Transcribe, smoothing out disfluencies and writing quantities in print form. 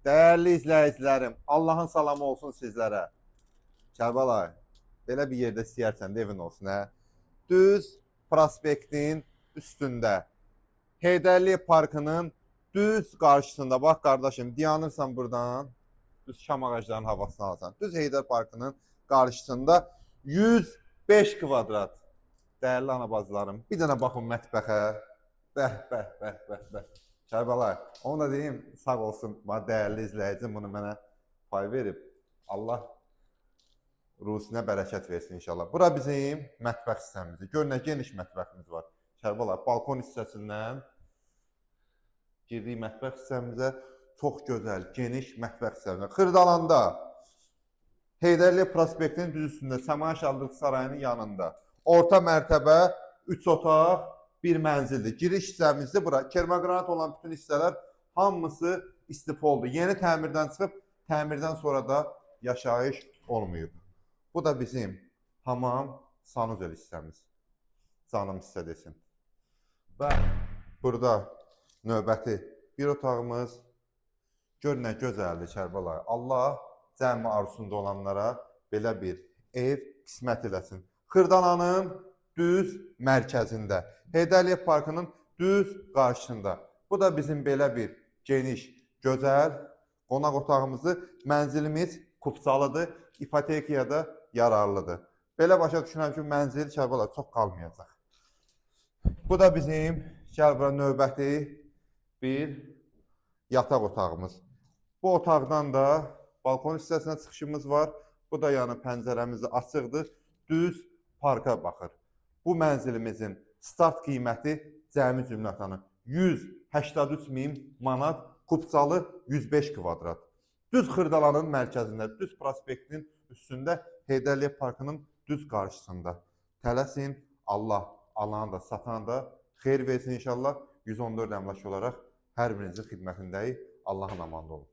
Değerli izləyicilərim, Allahın salamı olsun sizlərə. Kərbalay, belə bir yerdə istəyərsən də evin olsun, hə? Düz prospektin üstündə, Heydərli Parkının düz qarşısında, bax qardaşım, dayanırsan buradan, düz şam ağaclarının havasını alsan. Düz Heydər Parkının qarşısında 105 kvadrat. Değerli ana bacılarım, bir dənə baxın mətbəxə. Bəh, bəh, bəh, bəh, bəh. Kərbalay, onu da deyim, sağ olsun, değerli izləyicim bunu mənə pay verib. Allah ruhusunə bərəkət versin inşallah. Bura bizim mətbəx hissəmizdir. Gör nə geniş mətbəximiz var. Kərbalay, balkon hissəsindən girdik mətbəx hissəmizə. Çox gözəl, geniş mətbəx hissəmizə. Xırdalanda, Heydərli prospektinin düz üstündə, Səma Şaldırğı Sarayının yanında. Orta mərtəbə, 3 otaq, bir mənzildir. Giriş hissəmizdir bura. Kermogranat olan bütün hissələr hamısı istif oldu. Yeni təmirdən çıxıb, təmirdən sonra da yaşayış olmayıb. Bu da bizim hamam sanuzel hissəmiz. Canım hissə desin. Və burada növbəti bir otağımız. Gör nə gözəldir Kərbalay. Allah cəmi arzusunda olanlara belə bir ev qismət eləsin. Xırdalanın düz mərkəzində, Heydərli Parkının düz qarşısında. Bu da bizim belə bir geniş, gözəl qonaq otağımızdır. Mənzilimiz kupsalıdır, ipotekaya da yararlıdır. Belə başa düşürəm ki, mənzil Kərbalay çox qalmayacaq. Bu da bizim Kərbalay növbəti bir yataq otağımız. Bu otaqdan da balkon hissəsinə çıxışımız var. Bu da yəni pəncərəmiz açıqdır. Düz parka baxır. Bu mənzilimizin start qiyməti cəmi cümlətanı 183.000 manat, kupsalı 105 kvadrat. Düz Xırdalanın mərkəzində, düz prospektin üstündə, Heydərli Parkının düz qarşısında. Tələsin, Allah alanı da, satanı da xeyir versin inşallah. 114 əmlak olaraq hər birinizin xidmətindəyik. Allahın amanında olun.